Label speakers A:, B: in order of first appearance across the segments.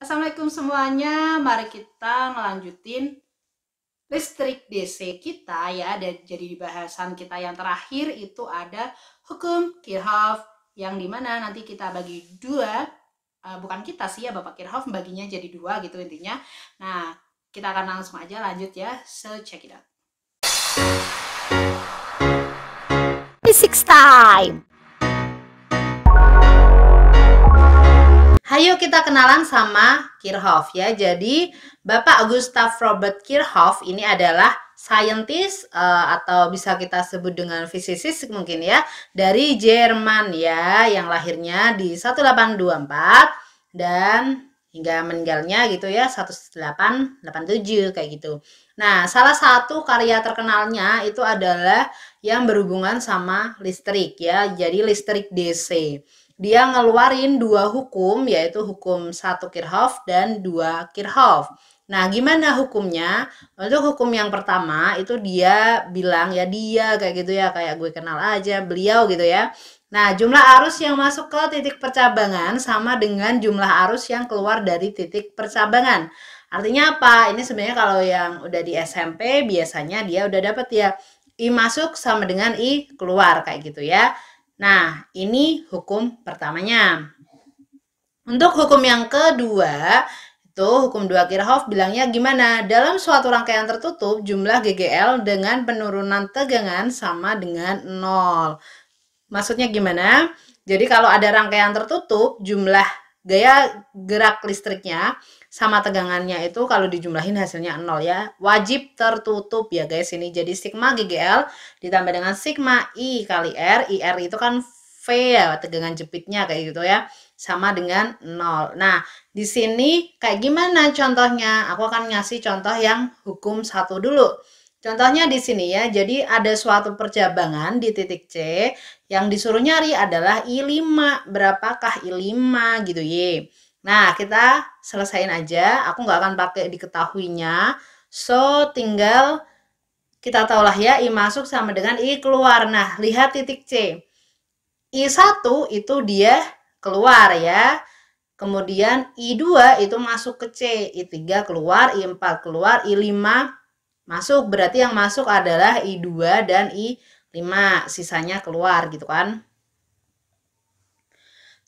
A: Assalamualaikum semuanya, mari kita ngelanjutin listrik DC kita ya. Dan jadi di bahasan kita yang terakhir itu ada hukum Kirchhoff yang dimana nanti kita bagi dua, bukan kita sih ya, Bapak Kirchhoff baginya jadi dua gitu intinya. Nah, kita akan langsung aja lanjut ya, so check it out.
B: Physics time.
A: Hayo kita kenalan sama Kirchhoff ya. Jadi Bapak Gustav Robert Kirchhoff ini adalah saintis atau bisa kita sebut dengan fisikis mungkin ya, dari Jerman ya, yang lahirnya di 1824 dan hingga meninggalnya gitu ya 1887 kayak gitu. Nah, salah satu karya terkenalnya itu adalah yang berhubungan sama listrik ya. Jadi listrik DC. Dia ngeluarin dua hukum, yaitu hukum 1 Kirchhoff dan 2 Kirchhoff. Nah, gimana hukumnya? Untuk hukum yang pertama itu dia bilang ya, dia kayak gitu ya, kayak gue kenal aja beliau gitu ya. Nah, jumlah arus yang masuk ke titik percabangan sama dengan jumlah arus yang keluar dari titik percabangan. Artinya apa? Ini sebenarnya kalau yang udah di SMP biasanya dia udah dapet ya, I masuk sama dengan I keluar kayak gitu ya. Nah, ini hukum pertamanya. Untuk hukum yang kedua, itu hukum 2 Kirchhoff bilangnya gimana? Dalam suatu rangkaian tertutup, jumlah GGL dengan penurunan tegangan sama dengan 0. Maksudnya gimana? Jadi kalau ada rangkaian tertutup, jumlah gaya gerak listriknya sama tegangannya itu kalau dijumlahin hasilnya 0 ya. Wajib tertutup ya guys ini. Jadi sigma GGL ditambah dengan sigma I kali R. IR itu kan V ya, tegangan jepitnya kayak gitu ya. Sama dengan 0. Nah, di sini kayak gimana contohnya? Aku akan ngasih contoh yang hukum 1 dulu. Contohnya di sini ya, jadi ada suatu percabangan di titik C yang disuruh nyari adalah I5. Berapakah I5 gitu ye. Nah, kita selesain aja. Aku nggak akan pakai diketahuinya. So, tinggal kita tahulah ya, I masuk sama dengan I keluar. Nah, lihat titik C. I1 itu dia keluar ya. Kemudian I2 itu masuk ke C. I3 keluar, I4 keluar, I5 masuk. Berarti yang masuk adalah I2 dan I5. Sisanya keluar gitu kan.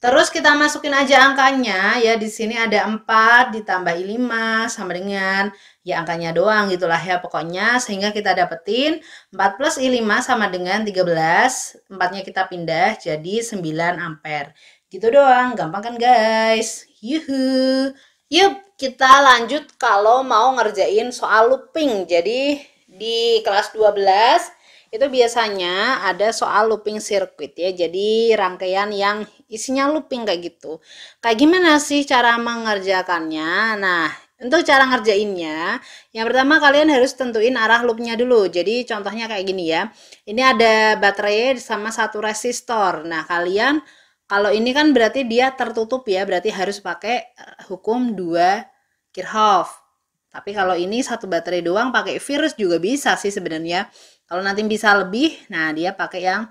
A: Terus kita masukin aja angkanya ya. Di sini ada 4 ditambah I5 sama dengan ya angkanya doang gitulah ya pokoknya, sehingga kita dapetin 4 plus I5 sama dengan 13. 4-nya kita pindah jadi 9 ampere. Gitu doang, gampang kan guys? Yuhu. Yuk, kita lanjut kalau mau ngerjain soal looping. Jadi di kelas 12 itu biasanya ada soal looping circuit ya. Jadi rangkaian yang isinya looping kayak gitu. Kayak gimana sih cara mengerjakannya? Nah, untuk cara ngerjainnya, yang pertama kalian harus tentuin arah loopnya dulu. Jadi contohnya kayak gini ya. Ini ada baterai sama satu resistor. Nah, kalian kalau ini kan berarti dia tertutup ya, berarti harus pakai hukum 2 Kirchhoff. Tapi kalau ini satu baterai doang pakai virus juga bisa sih sebenarnya. Kalau nanti bisa lebih, nah dia pakai yang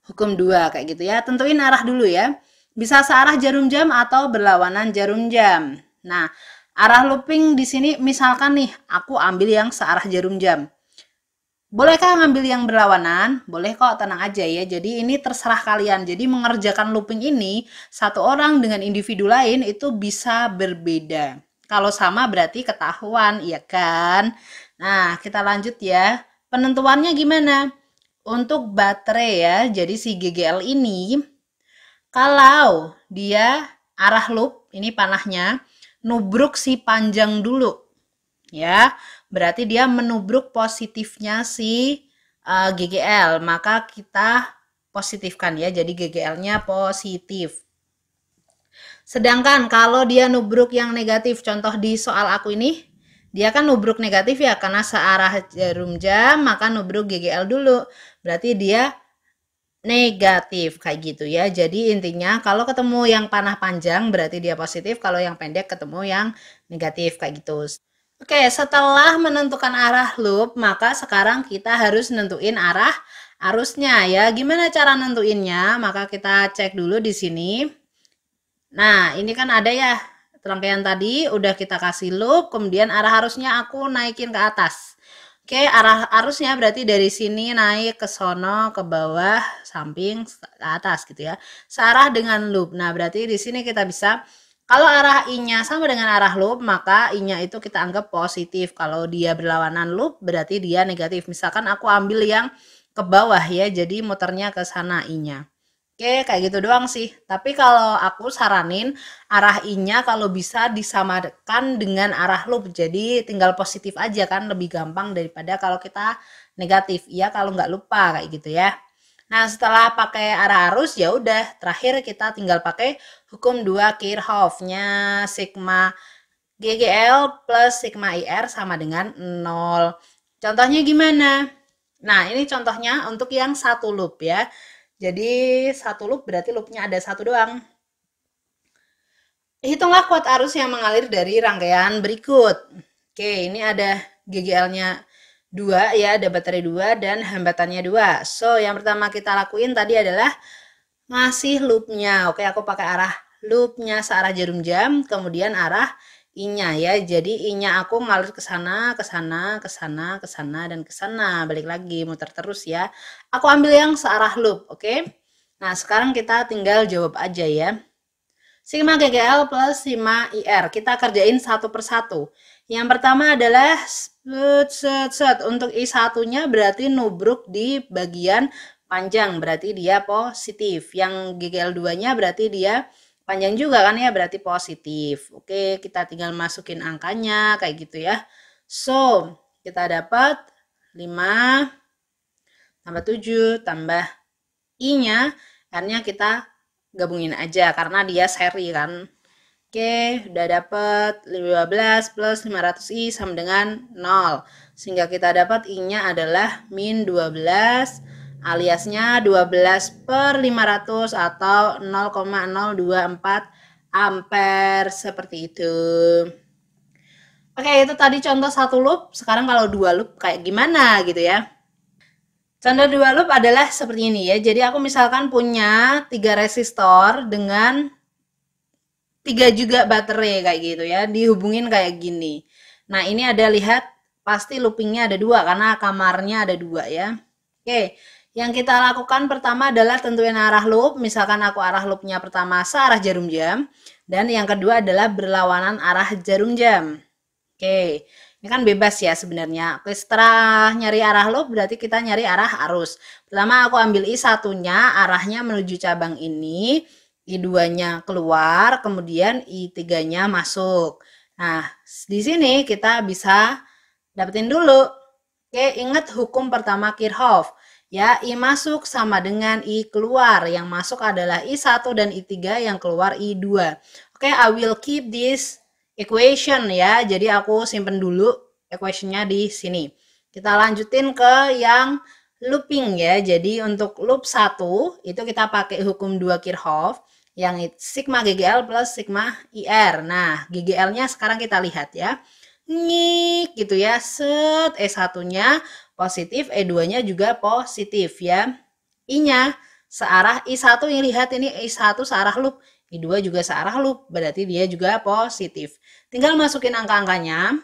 A: hukum 2 kayak gitu ya. Tentuin arah dulu ya. Bisa searah jarum jam atau berlawanan jarum jam. Nah, arah looping di sini misalkan nih, aku ambil yang searah jarum jam. Bolehkah ngambil yang berlawanan? Boleh kok, tenang aja ya. Jadi ini terserah kalian. Jadi mengerjakan looping ini, satu orang dengan individu lain itu bisa berbeda. Kalau sama berarti ketahuan, iya kan? Nah, kita lanjut ya. Penentuannya gimana? Untuk baterai ya, jadi si GGL ini, kalau dia arah loop, ini panahnya, nubruk si panjang dulu. Ya, berarti dia menubruk positifnya si GGL, maka kita positifkan ya, jadi GGL-nya positif. Sedangkan kalau dia nubruk yang negatif, contoh di soal aku ini, dia kan nubruk negatif ya, karena searah jarum jam, maka nubruk GGL dulu. Berarti dia negatif kayak gitu ya. Jadi intinya kalau ketemu yang panah panjang berarti dia positif, kalau yang pendek ketemu yang negatif kayak gitu. Oke, setelah menentukan arah loop, maka sekarang kita harus nentuin arah arusnya ya. Gimana cara nentuinnya? Maka kita cek dulu di sini. Nah, ini kan ada ya rangkaian tadi udah kita kasih loop, kemudian arah arusnya aku naikin ke atas. Oke, arah arusnya berarti dari sini naik ke sono, ke bawah, samping, ke atas gitu ya. Searah dengan loop. Nah, berarti di sini kita bisa, kalau arah I-nya sama dengan arah loop, maka I-nya itu kita anggap positif. Kalau dia berlawanan loop, berarti dia negatif. Misalkan aku ambil yang ke bawah ya, jadi muternya ke sana I-nya. Oke, kayak gitu doang sih. Tapi kalau aku saranin arah I-nya kalau bisa disamakan dengan arah loop. Jadi tinggal positif aja kan, lebih gampang daripada kalau kita negatif. Ya kalau nggak lupa kayak gitu ya. Nah, setelah pakai arah arus ya udah, terakhir kita tinggal pakai hukum 2 Kirchhoff-nya sigma GGL plus sigma IR sama dengan 0. Contohnya gimana? Nah, ini contohnya untuk yang satu loop ya. Jadi satu loop berarti loopnya ada satu doang. Hitunglah kuat arus yang mengalir dari rangkaian berikut. Oke, ini ada GGL-nya 2 ya, ada baterai 2 dan hambatannya 2. So, yang pertama kita lakuin tadi adalah ngasih loopnya. Oke, aku pakai arah loopnya searah jarum jam, kemudian arah I-nya ya. Jadi I-nya aku ngalir ke sana, ke sana, ke sana, ke sana, dan ke sana. Balik lagi, muter terus ya. Aku ambil yang searah loop, oke? Nah, sekarang kita tinggal jawab aja ya. Sigma GGL plus sigma IR. Kita kerjain satu persatu. Yang pertama adalah untuk I1-nya berarti nubruk di bagian panjang, berarti dia positif. Yang GGL2-nya berarti dia panjang juga kan ya, berarti positif. Oke, kita tinggal masukin angkanya kayak gitu ya. So, kita dapat 5 tambah 7 tambah I-nya, R-nya kita gabungin aja karena dia seri kan. Oke, udah dapat 15 plus 500I sama dengan 0. Sehingga kita dapat I-nya adalah min 12 aliasnya 12 per 500 atau 0,024 ampere seperti itu. Oke, itu tadi contoh satu loop. Sekarang kalau dua loop kayak gimana gitu ya. Contoh dua loop adalah seperti ini ya. Jadi aku misalkan punya 3 resistor dengan 3 juga baterai kayak gitu ya. Dihubungin kayak gini. Nah, ini ada lihat pasti loopingnya ada 2 karena kamarnya ada 2 ya. Oke. Yang kita lakukan pertama adalah tentuin arah loop. Misalkan aku arah loopnya pertama searah jarum jam. Dan yang kedua adalah berlawanan arah jarum jam. Oke, ini kan bebas ya sebenarnya. Oke, setelah nyari arah loop berarti kita nyari arah arus. Pertama aku ambil I1-nya, arahnya menuju cabang ini. I2-nya keluar, kemudian I3-nya masuk. Nah, di sini kita bisa dapetin dulu. Oke, ingat hukum pertama Kirchhoff. Ya, I masuk sama dengan I keluar. Yang masuk adalah I1 dan I3, yang keluar I2. Oke, I will keep this equation ya. Jadi aku simpen dulu equationnya di sini. Kita lanjutin ke yang looping ya. Jadi untuk loop 1 itu kita pakai hukum 2 Kirchhoff. Yang sigma GGL plus sigma IR. Nah, GGL-nya sekarang kita lihat ya. Ngik gitu ya. Set, E1-nya positif, E2-nya juga positif ya. I-nya searah I1, yang lihat ini I1 searah loop, I2 juga searah loop, berarti dia juga positif. Tinggal masukin angka-angkanya.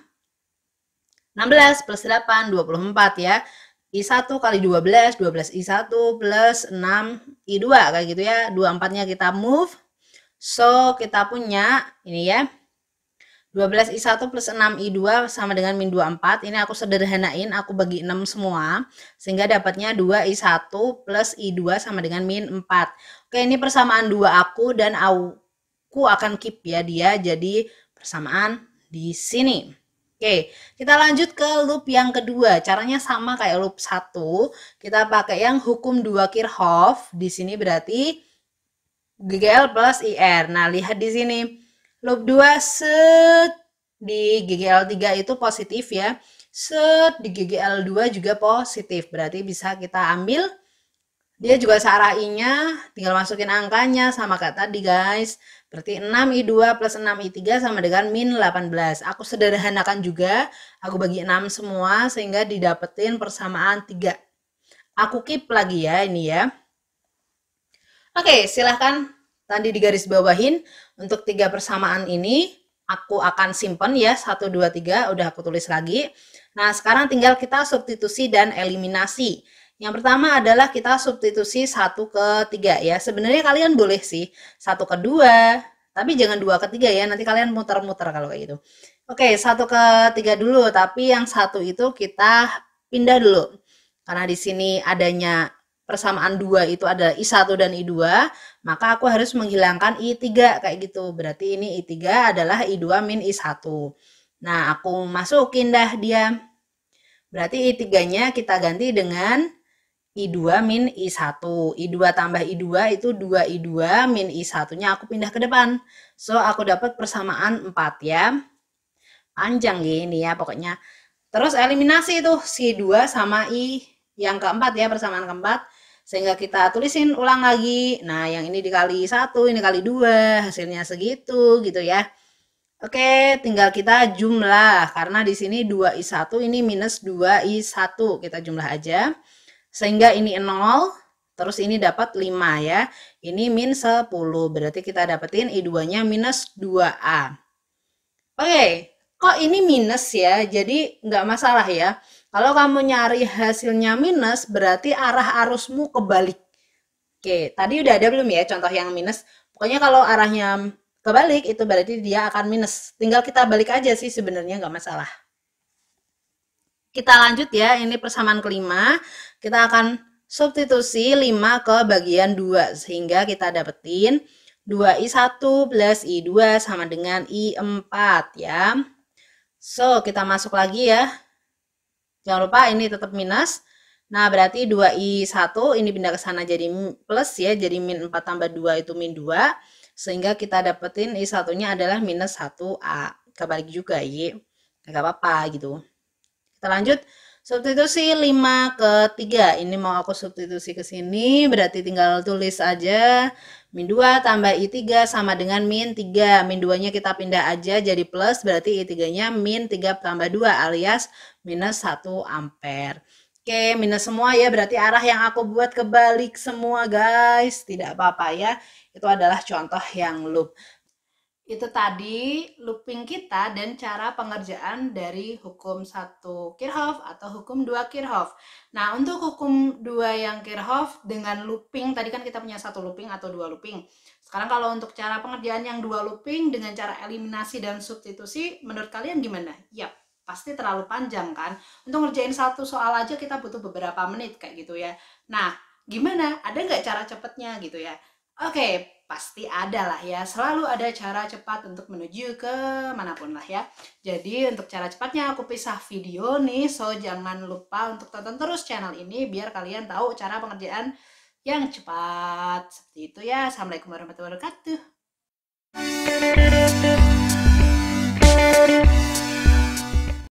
A: 16 plus 8, 24 ya. I1 kali 12, 12 I1 plus 6 I2 kayak gitu ya. 24-nya kita move. So, kita punya ini ya. 12 I1 plus 6 I2 sama dengan min 24. Ini aku sederhanain, aku bagi 6 semua. Sehingga dapatnya 2 I1 plus I2 sama dengan min 4. Oke, ini persamaan 2 aku dan aku akan keep ya dia jadi persamaan di sini. Oke, kita lanjut ke loop yang kedua. Caranya sama kayak loop 1. Kita pakai yang hukum 2 Kirchhoff. Di sini berarti GGL plus IR. Nah, lihat di sini. Loop 2 set di GGL 3 itu positif ya. Set di GGL 2 juga positif. Berarti bisa kita ambil. Dia juga searah I-nya. Tinggal masukin angkanya sama kayak tadi guys. Berarti 6 I2 plus 6 I3 sama dengan min 18. Aku sederhanakan juga. Aku bagi 6 semua sehingga didapetin persamaan 3. Aku keep lagi ya ini ya. Oke, silahkan tadi digaris bawahin untuk 3 persamaan ini. aku akan simpen ya, 1, 2, 3, udah aku tulis lagi. Nah, sekarang tinggal kita substitusi dan eliminasi. Yang pertama adalah kita substitusi 1 ke 3 ya. Sebenarnya kalian boleh sih 1 ke 2, tapi jangan 2 ke 3 ya, nanti kalian muter-muter kalau kayak gitu. Oke, 1 ke 3 dulu, tapi yang 1 itu kita pindah dulu. Karena di sini adanya persamaan 2 itu adalah I1 dan I2, maka aku harus menghilangkan I3 kayak gitu. Berarti ini I3 adalah I2 min I1. Nah, aku masukin dah dia. Berarti I3-nya kita ganti dengan I2 min I1. I2 tambah I2 itu 2I2 min I1-nya aku pindah ke depan. So, aku dapat persamaan 4 ya. Panjang gini ya pokoknya. Terus eliminasi itu si 2 sama I yang keempat ya, persamaan keempat. Sehingga kita tulisin ulang lagi. Nah, yang ini dikali 1, ini kali 2, hasilnya segitu gitu ya. Oke, tinggal kita jumlah. Karena di sini 2I1 ini minus 2I1. Kita jumlah aja. Sehingga ini 0, terus ini dapat 5 ya. Ini min 10, berarti kita dapetin I2-nya minus 2A. Oke, kok ini minus ya? Jadi nggak masalah ya. Kalau kamu nyari hasilnya minus, berarti arah arusmu kebalik. Oke, tadi udah ada belum ya contoh yang minus? Pokoknya kalau arahnya kebalik, itu berarti dia akan minus. Tinggal kita balik aja sih sebenarnya nggak masalah. Kita lanjut ya, ini persamaan kelima. Kita akan substitusi 5 ke bagian 2. Sehingga kita dapetin 2I1 plus I2 sama dengan I4 ya. So, kita masuk lagi ya. Jangan lupa ini tetap minus. Nah, berarti 2I1 ini pindah ke sana jadi plus ya. Jadi min 4 tambah 2 itu min 2. Sehingga kita dapetin I1-nya adalah minus 1A. Kebalik juga ya. Nggak apa-apa gitu. Kita lanjut. Substitusi 5 ke 3. Ini mau aku substitusi ke sini. Berarti tinggal tulis aja. Min 2 tambah I3 sama dengan min 3. Min 2-nya kita pindah aja jadi plus. Berarti I3-nya min 3 tambah 2 alias minus 1 ampere. Oke, minus semua ya. Berarti arah yang aku buat kebalik semua guys. Tidak apa-apa ya. Itu adalah contoh yang loop. Itu tadi looping kita dan cara pengerjaan dari hukum 1 Kirchhoff atau hukum 2 Kirchhoff. Nah, untuk hukum 2 yang Kirchhoff dengan looping, tadi kan kita punya 1 looping atau 2 looping. Sekarang kalau untuk cara pengerjaan yang 2 looping dengan cara eliminasi dan substitusi, menurut kalian gimana? Yap, pasti terlalu panjang kan? Untuk ngerjain satu soal aja kita butuh beberapa menit kayak gitu ya. Nah, gimana? Ada nggak cara cepatnya gitu ya? Oke, pasti ada lah ya. Selalu ada cara cepat untuk menuju ke manapun lah ya. Jadi untuk cara cepatnya aku pisah video nih. So jangan lupa untuk tonton terus channel ini biar kalian tahu cara pengerjaan yang cepat. Seperti itu ya. Assalamualaikum warahmatullahi wabarakatuh.